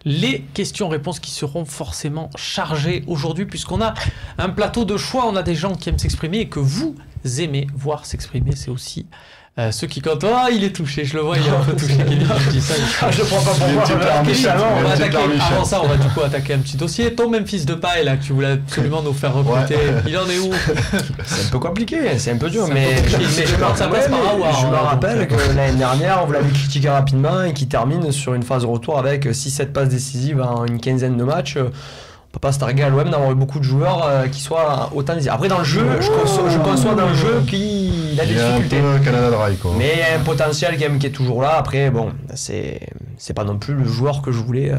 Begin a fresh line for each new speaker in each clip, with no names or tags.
les questions-réponses qui seront forcément chargées aujourd'hui, puisqu'on a un plateau de choix, on a des gens qui aiment s'exprimer et que vous aimez voir s'exprimer, c'est aussi ceux qui comptent. Ah, il est touché, je le vois, il est un peu touché. Kelly, je dis ça.
Je le prends pas pour moi.
Avant ça, on va du coup attaquer un petit dossier. Ton Memphis Depay, là, que tu voulais absolument nous faire recruter, il en est où?
C'est un peu compliqué, c'est un peu dur, mais je me rappelle que l'année dernière, on l'avait critiqué rapidement et qu'il termine sur une phase de retour avec 6-7 passes décisives en une quinzaine de matchs. On peut pas se targuer à l'OM d'avoir eu beaucoup de joueurs qui soient autant décisifs. Après, dans le jeu, je conçois dans le jeu qu'il a des difficultés.
Un peu Canada Dry, quoi.
Mais il y a un potentiel quand même qui est toujours là. Après, bon, c'est pas non plus le joueur que je voulais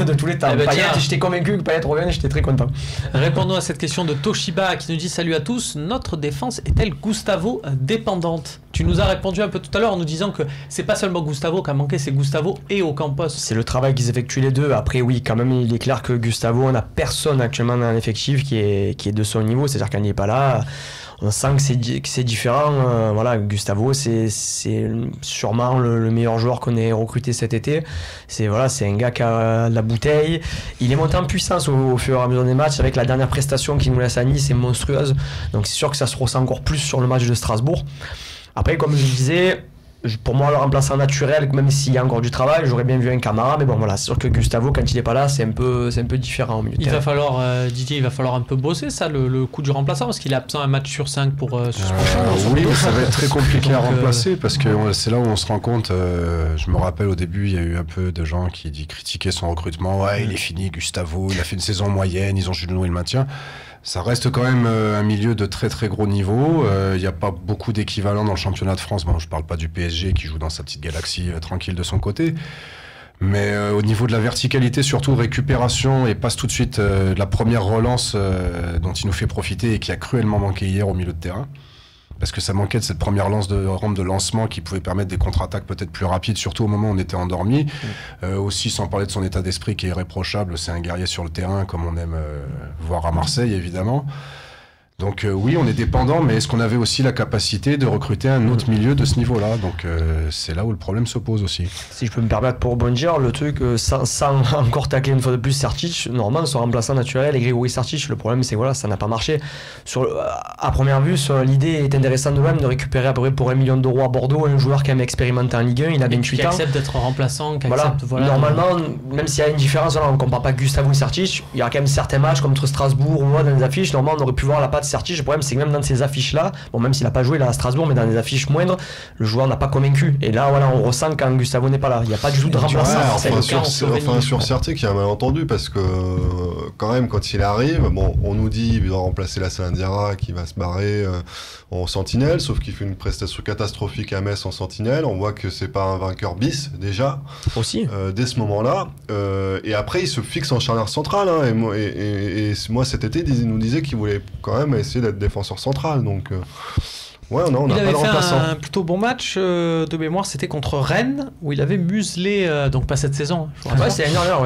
de tous les temps. Payet, j'étais convaincu que Payet revienne, j'étais très content.
Répondons à cette question de Toshiba qui nous dit: salut à tous, notre défense est-elle Gustavo dépendante? Tu nous as répondu un peu tout à l'heure en nous disant que c'est pas seulement Gustavo qui a manqué, c'est Gustavo et Ocampos.
C'est le travail qu'ils effectuent les deux. Après, oui, quand même, il est clair que Gustavo, on n'a personne actuellement dans l'effectif qui est de son niveau. C'est-à-dire quand il n'est pas là, on sent que c'est différent. Voilà, Gustavo, c'est sûrement le meilleur joueur qu'on ait recruté cet été. C'est un gars qui a de la bouteille. Il est monté en puissance au fur et à mesure des matchs. Avec la dernière prestation qu'il nous laisse à Nice, c'est monstrueuse. Donc c'est sûr que ça se ressent encore plus sur le match de Strasbourg. Après, comme je disais, pour moi, le remplaçant naturel, même s'il y a encore du travail, j'aurais bien vu un Camara, mais bon, voilà, c'est sûr que Gustavo, quand il n'est pas là, c'est un peu différent au milieu de terrain.
Va falloir, Didier, il va falloir un peu bosser ça, le coup du remplaçant, parce qu'il est absent un match sur 5 pour suspension.
Oui, mais ça va être très compliqué à remplacer, parce que c'est là où on se rend compte. Je me rappelle au début, il y a eu un peu de gens qui critiquaient son recrutement. Ouais, il est fini, Gustavo, il a fait une saison moyenne, ils ont juste noué le maintien. Ça reste quand même un milieu de très très gros niveau. Il n'y a pas beaucoup d'équivalents dans le championnat de France. Bon, je ne parle pas du PSG qui joue dans sa petite galaxie tranquille de son côté. Mais au niveau de la verticalité, surtout récupération, et passe tout de suite la première relance dont il nous fait profiter et qui a cruellement manqué hier au milieu de terrain. Parce que ça manquait de cette première rampe de lancement qui pouvait permettre des contre-attaques peut-être plus rapides, surtout au moment où on était endormi. Aussi, sans parler de son état d'esprit qui est irréprochable, c'est un guerrier sur le terrain, comme on aime voir à Marseille, évidemment. Donc oui, on est dépendant, mais est-ce qu'on avait aussi la capacité de recruter un autre milieu de ce niveau-là? Donc c'est là où le problème se pose aussi.
Si je peux me permettre pour rebondir, le truc, sans encore tacler une fois de plus Sertic, normalement son remplaçant naturel est Grégory Sertic. Le problème c'est que voilà, ça n'a pas marché. À première vue, l'idée est intéressante de même de récupérer à peu près pour 1 million d'euros à Bordeaux un joueur qui a expérimenté en Ligue 1, il a 28 ans.
Qui accepte d'être remplaçant, qui accepte,
Normalement, même s'il y a une différence, on ne compare pas Gustavo et Sertic, il y a quand même certains matchs contre Strasbourg ou dans les affiches, normalement on aurait pu voir la patte Sertic. Le problème c'est que même dans ces affiches-là, bon, même s'il n'a pas joué là à Strasbourg, mais dans des affiches moindres, le joueur n'a pas convaincu. Et là, voilà, on ressent quand Gustavo n'est pas là. Il n'y a pas du tout de remplaçant.
Sur Sertic, il y a un malentendu parce que quand même, quand il arrive, bon, on nous dit qu'il doit remplacer la Saint-Diarra qui va se barrer en sentinelle, sauf qu'il fait une prestation catastrophique à Metz en sentinelle. On voit que c'est pas un vainqueur bis déjà.
Aussi.
Dès ce moment-là. Et après, il se fixe en charnière centrale. Hein, et moi, cet été, il nous disait qu'il voulait quand même essayer d'être défenseur central. Donc, ouais, non, on n'a pas de remplaçant.
Il avait fait un plutôt bon match de mémoire, c'était contre Rennes, où il avait muselé, donc pas cette saison.
Ouais, c'est l'année dernière.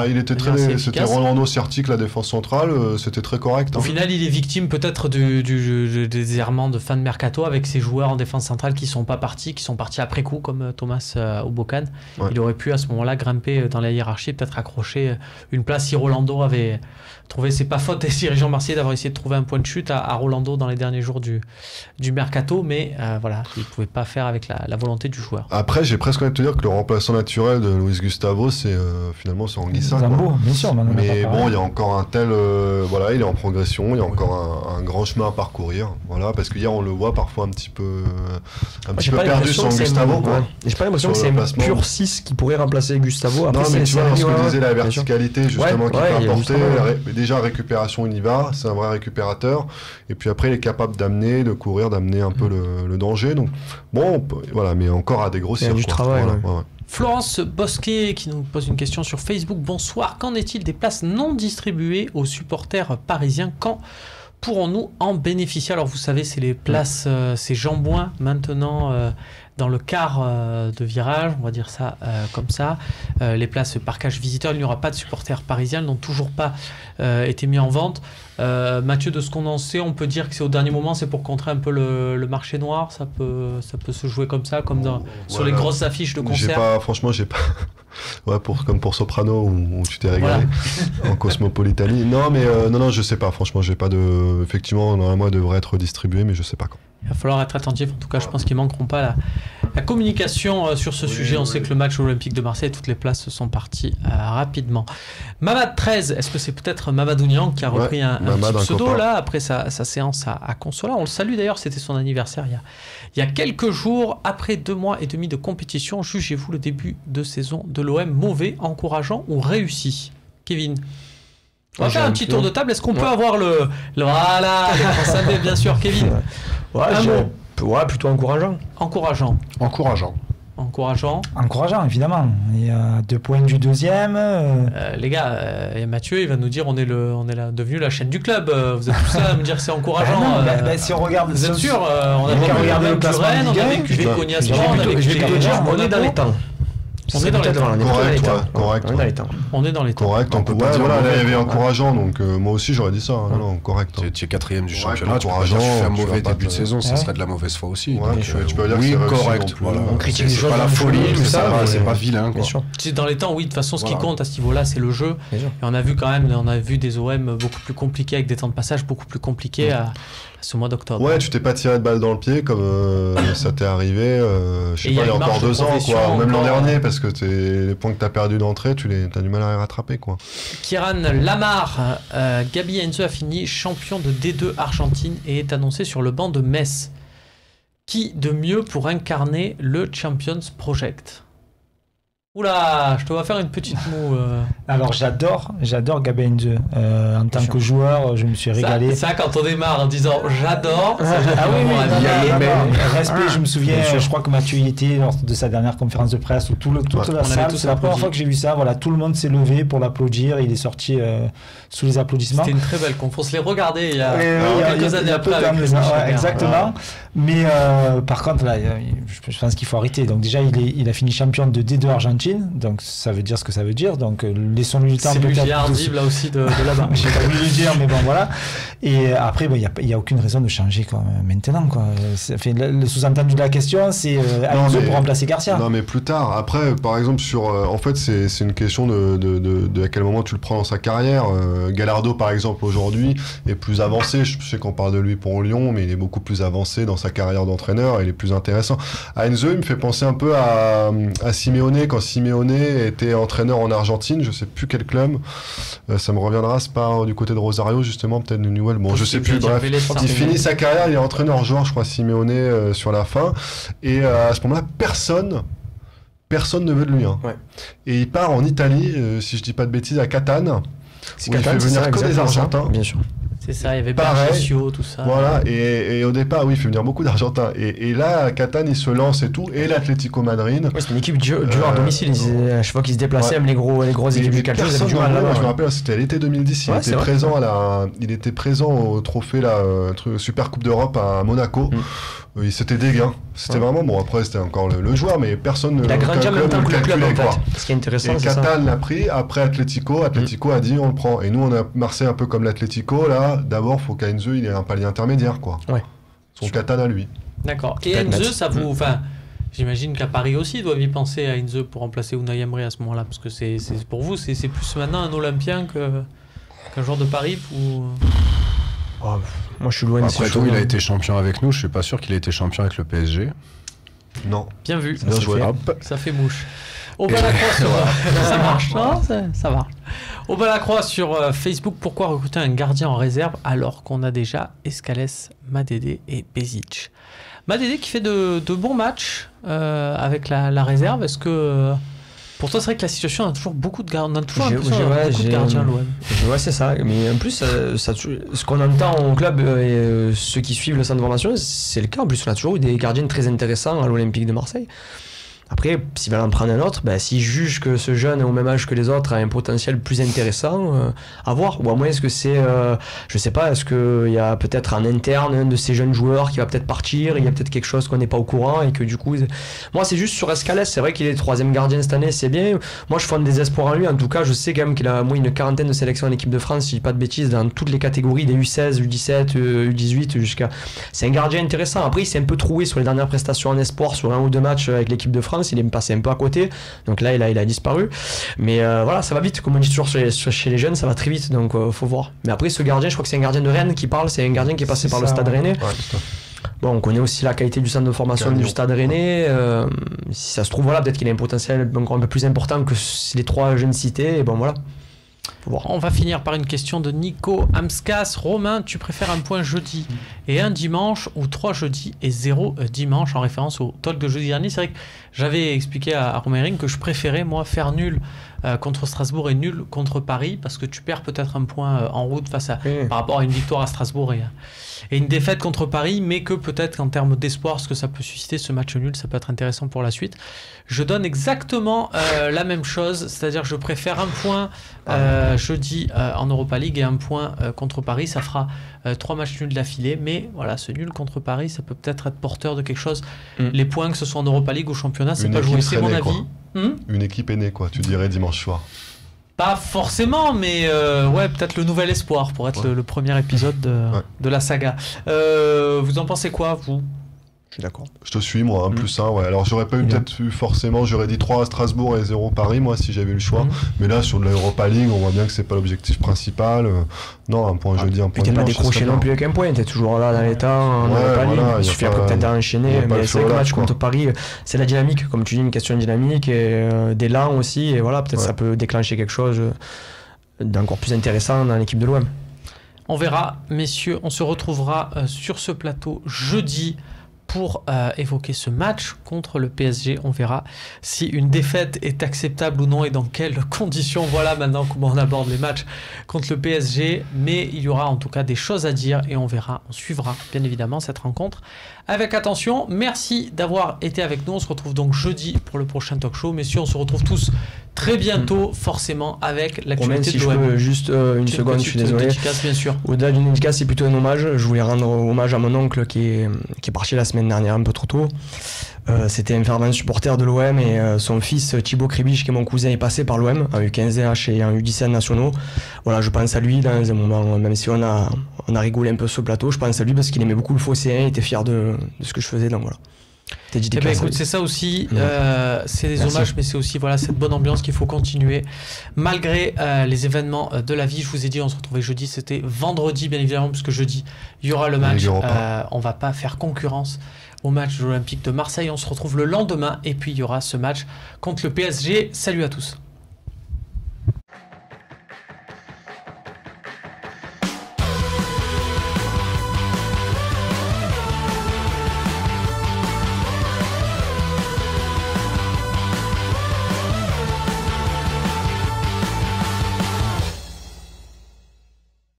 Il était très c'était Rolando Sertic, la défense centrale, c'était très correct.
Au final, il est victime peut-être des errements de fin de mercato avec ses joueurs en défense centrale qui sont pas partis, qui sont partis après coup, comme Thomas Obokan. Ouais. Il aurait pu à ce moment-là grimper dans la hiérarchie, peut-être accrocher une place si Rolando avait trouvé. C'est pas faute des dirigeants marseillais d'avoir essayé de trouver un point de chute à Rolando dans les derniers jours du mercato, mais voilà, il ne pouvait pas faire avec la volonté du joueur.
Après, j'ai presque envie de te dire que le remplaçant naturel de Luis Gustavo, c'est finalement c'est Anguissa.
Bien sûr,
mais bon, il y a encore un tel, voilà, il est en progression, il y a encore un grand chemin à parcourir, voilà, parce qu'hier on le voit parfois un petit peu perdu sur Gustavo.
J'ai pas l'impression que c'est un pur 6 qui pourrait remplacer Gustavo.
Après, non, mais tu vois, ce que disait la verticalité justement qu'il peut apporter, déjà récupération, il y va, c'est un vrai récupérateur. Et puis après, il est capable d'amener, de courir, d'amener un peu le danger. Donc, bon, voilà, mais encore à dégrossir.
Il y a du travail.
Voilà, ouais.
Florence Bosquet qui nous pose une question sur Facebook. Bonsoir, qu'en est-il des places non distribuées aux supporters parisiens? Quand pourrons-nous en bénéficier? Alors vous savez, c'est les places, c'est Jean-Bouin maintenant dans le quart de virage, on va dire ça comme ça. Les places parquage visiteur, il n'y aura pas de supporters parisiens, n'ont toujours pas été mis en vente. Mathieu, de ce qu'on en sait, on peut dire que c'est au dernier moment, c'est pour contrer un peu le marché noir. Ça peut se jouer comme ça, comme sur les grosses affiches de concert.
Franchement, j'ai pas. Ouais, comme pour Soprano où tu t'es régalé en Cosmopolitanie. Non, mais non, je sais pas. Franchement, j'ai pas de. Effectivement, normalement, elle devrait être distribuée, mais je sais pas quand.
Il va falloir être attentif. En tout cas, je pense qu'ils manqueront pas la communication sur ce sujet. On sait que le match olympique de Marseille, toutes les places sont parties rapidement. Mamad 13, est-ce que c'est peut-être Mamadou Niang qui a repris un petit pseudo là après sa séance à Consola? On le salue d'ailleurs, c'était son anniversaire il y a quelques jours. Après 2 mois et demi de compétition, jugez-vous le début de saison de l'OM mauvais, encourageant ou réussi? Kevin, on va faire un petit tour de table. Est-ce qu'on peut avoir le voilà, bien sûr, Kevin?
Ouais, plutôt encourageant.
Encourageant,
évidemment. Il y a 2 points du deuxième.
Les gars, et Mathieu, il va nous dire on est devenu la chaîne du club. Vous êtes tous là à me dire que c'est encourageant.
Si on regarde,
vous êtes sûr? On a vécu le Turenne, on a vécu les Cognas Sport, on a vécu les Monaco.
On est dans les temps.
On est dans les temps.
Correct.
On est dans les temps.
Correct, on peut pas dire. Voilà, il y avait encourageant, donc moi aussi j'aurais dit ça. Non, correct.
Tu es 4e du championnat, tu peux dire tu fais un mauvais début de saison, ça serait de la mauvaise foi aussi.
Tu peux dire que c'est
correct.
On critique les
choses, pas la folie, tout ça, c'est pas vilain.
C'est dans les temps, oui. De toute façon, ce qui compte à ce niveau-là, c'est le jeu. Et on a vu quand même, des OM beaucoup plus compliqués avec des temps de passage beaucoup plus compliqués à ce mois d'octobre.
Ouais, tu t'es pas tiré de balle dans le pied comme ça t'est arrivé. Je sais pas, il y a encore 2 ans, quoi. Même l'an dernier, parce que les points que t'as perdus d'entrée, t'as du mal à les rattraper, quoi.
Kieran Lamar, Gabi Heinze a fini champion de D2 Argentine et est annoncé sur le banc de Metz. Qui de mieux pour incarner le Champions Project? Oula, je te vois faire une petite moue.
Alors j'adore Gabi Heinze. En tant que joueur, je me suis régalé.
Ça quand on démarre en disant j'adore.
Respect, je me souviens, je crois que Mathieu y était lors de sa dernière conférence de presse où toute la salle, c'est la première fois que j'ai vu ça. Voilà, tout le monde s'est levé pour l'applaudir. Il est sorti sous les applaudissements.
C'était une très belle conf. On se les regardait il y a quelques années après.
Exactement. Mais par contre, là, je pense qu'il faut arrêter. Donc déjà, il a fini champion de D2 Argentine. Donc ça veut dire ce que ça veut dire. Donc laissons-lui le temps.
C'est lui Ardible là aussi de là-bas.
J'ai pas voulu le dire, mais bon voilà. Et après, il y a aucune raison de changer quoi, maintenant quoi. Le sous-entendu de la question, c'est Heinze pour remplacer Garcia.
Non mais plus tard. Après, par exemple en fait, c'est une question de à quel moment tu le prends dans sa carrière. Gallardo par exemple aujourd'hui est plus avancé. Je sais qu'on parle de lui pour Lyon, mais il est beaucoup plus avancé dans sa carrière d'entraîneur. Il est plus intéressant. Heinze, il me fait penser un peu à Simeone quand Simeone était entraîneur en Argentine, je sais plus quel club, ça me reviendra, c'est pas du côté de Rosario justement, peut-être de Newell, bon je sais plus, bref, il finit sa carrière, il est entraîneur-joueur je crois Simeone sur la fin, et à ce moment-là personne ne veut de lui, hein. Et il part en Italie, si je dis pas de bêtises, à Catane, où il fait venir que des Argentins,
bien sûr.
C'est ça, il y avait Bergesio, tout ça.
Voilà, et au départ, oui, il fait venir beaucoup d'Argentins. Et là, à Catane, il se lance et tout. Et l'Atlético Madrid.
Oui, c'est une équipe dure à domicile. À chaque fois qu'ils se déplaçaient, même les grosses équipes du calcio, ils avaient du mal là-bas.
Je me rappelle, c'était à l'été 2010. Il était présent au trophée, Super Coupe d'Europe à Monaco. Il s'était dégain. C'était vraiment bon. Après, c'était encore le joueur, mais personne ne.
Il a grandi en même temps que le club, en fait. Ce qui est intéressant,
c'est ça. Et Catane l'a pris. Après Atlético a dit on le prend. Et nous, on a Marseille un peu comme l'Atlético. Là, d'abord, faut qu'Heinze il ait un palier intermédiaire, quoi.
Ouais.
Son Catane à lui.
D'accord. Et Heinze, ça vous. Enfin, j'imagine qu'à Paris aussi, ils doivent y penser à Heinze pour remplacer Unai Emery à ce moment-là, parce que c'est pour vous, c'est plus maintenant un Olympien qu'un joueur de Paris ou.
Moi je suis loin de
Après tout, il a été champion avec nous, je suis pas sûr qu'il ait été champion avec le PSG.
Non.
Bien vu.
Ça
fait mouche. Au Balacroix sur... ça marche, non ça marche. Au Balacroix sur Facebook, pourquoi recruter un gardien en réserve alors qu'on a déjà Escalès, Madede et Bezic? Madede qui fait de bons matchs avec la réserve. Est-ce que... Pour toi, c'est vrai que la situation, on a toujours beaucoup de gardiens. On a toujours beaucoup de gardiens à l'OM.
Ouais, c'est ça. Mais en plus, ce qu'on entend au club et ceux qui suivent le centre de formation, c'est le cas. En plus, on a toujours eu des gardiens très intéressants à l'Olympique de Marseille. Après, s'ils veulent en prendre un autre, s'ils jugent que ce jeune est au même âge que les autres a un potentiel plus intéressant, à voir. Ou à moins, est-ce que c'est, je sais pas, est-ce qu'il y a peut-être en interne un de ces jeunes joueurs qui va peut-être partir, il y a peut-être quelque chose qu'on n'est pas au courant et que du coup... Moi, c'est juste sur Escalès, c'est vrai qu'il est 3e gardien cette année, c'est bien. Moi, je fonde des espoirs en lui. En tout cas, je sais quand même qu'il a une quarantaine de sélections en équipe de France, si je dis pas de bêtises, dans toutes les catégories, des U16, U17, U18, jusqu'à... C'est un gardien intéressant. Après, il s'est un peu troué sur les dernières prestations en espoir, sur 1 ou 2 matchs avec l'équipe de France. Il est passé un peu à côté, donc là il a disparu, mais voilà, ça va vite, comme on dit toujours chez les jeunes, ça va très vite, donc faut voir. Mais après, ce gardien, je crois que c'est un gardien de Rennes qui parle, c'est un gardien qui est passé par le Stade Rennais. Bon, on connaît aussi la qualité du centre de formation du Stade Rennais, si ça se trouve, voilà, peut-être qu'il a un potentiel encore un peu plus important que les 3 jeunes cités, et bon voilà.
On va finir par une question de Nico Amskas. Romain, tu préfères un point jeudi et un dimanche ou 3 jeudis et 0 dimanche, en référence au talk de jeudi dernier? C'est vrai que j'avais expliqué à Romain Ring que je préférais moi faire nul contre Strasbourg et nul contre Paris, parce que tu perds peut-être un point en route par rapport à une victoire à Strasbourg et une défaite contre Paris, mais que peut-être en termes d'espoir, ce que ça peut susciter, ce match nul, ça peut être intéressant pour la suite. Je donne exactement la même chose, c'est-à-dire que je préfère un point jeudi en Europa League et un point contre Paris. Ça fera 3 matchs nuls d'affilée, mais voilà, ce nul contre Paris, ça peut peut-être être porteur de quelque chose. Les points, que ce soit en Europa League ou au championnat, c'est pas joué, c'est mon avis.
Une équipe est née, quoi, tu dirais dimanche soir.
Pas forcément, mais ouais, peut-être le nouvel espoir pour être le premier épisode de la saga. Vous en pensez quoi, vous?
Je suis d'accord.
Je te suis, moi, 1+1, ouais. Alors, j'aurais pas peut-être eu forcément, j'aurais dit 3 à Strasbourg et 0 Paris, moi, si j'avais eu le choix. Mais là, sur de l'Europa League, on voit bien que c'est pas l'objectif principal. Non, un point jeudi, un point
dimanche.
T'es
pas décroché non plus avec un point, t'es toujours là dans l'état, en Europa League. Il suffit après peut-être d'enchaîner. Mais c'est vrai que le match contre Paris, c'est la dynamique, comme tu dis, une question de dynamique et d'élan aussi. Et voilà, peut-être ça peut déclencher quelque chose d'encore plus intéressant dans l'équipe de l'OM.
On verra, messieurs, on se retrouvera sur ce plateau jeudi pour évoquer ce match contre le PSG. On verra si une défaite est acceptable ou non et dans quelles conditions. Voilà maintenant comment on aborde les matchs contre le PSG. Mais il y aura en tout cas des choses à dire et on verra, on suivra bien évidemment cette rencontre avec attention. Merci d'avoir été avec nous. On se retrouve donc jeudi pour le prochain talk show. Messieurs, on se retrouve tous très bientôt, forcément, avec l'actualité de l'OM.
Juste une seconde, je suis désolé.
Dédicace, bien sûr.
Au-delà d'une dédicace, c'est plutôt un hommage. Je voulais rendre hommage à mon oncle qui est parti la semaine dernière, un peu trop tôt. C'était un fervent supporter de l'OM et son fils Thibaut Kribiche, qui est mon cousin, est passé par l'OM en U15 et en U17 nationaux. Voilà, je pense à lui dans un moment, même si on a rigolé un peu sur le plateau, je pense à lui parce qu'il aimait beaucoup le Phocéen, il était fier de ce que je faisais, donc voilà.
Écoute, c'est ça aussi, c'est des hommages, mais c'est aussi cette bonne ambiance qu'il faut continuer malgré les événements de la vie. Je vous ai dit, on se retrouvait jeudi, c'était vendredi bien évidemment, parce que jeudi il y aura le match. On va pas faire concurrence au match de l'Olympique de Marseille. On se retrouve le lendemain et puis il y aura ce match contre le PSG. Salut à tous.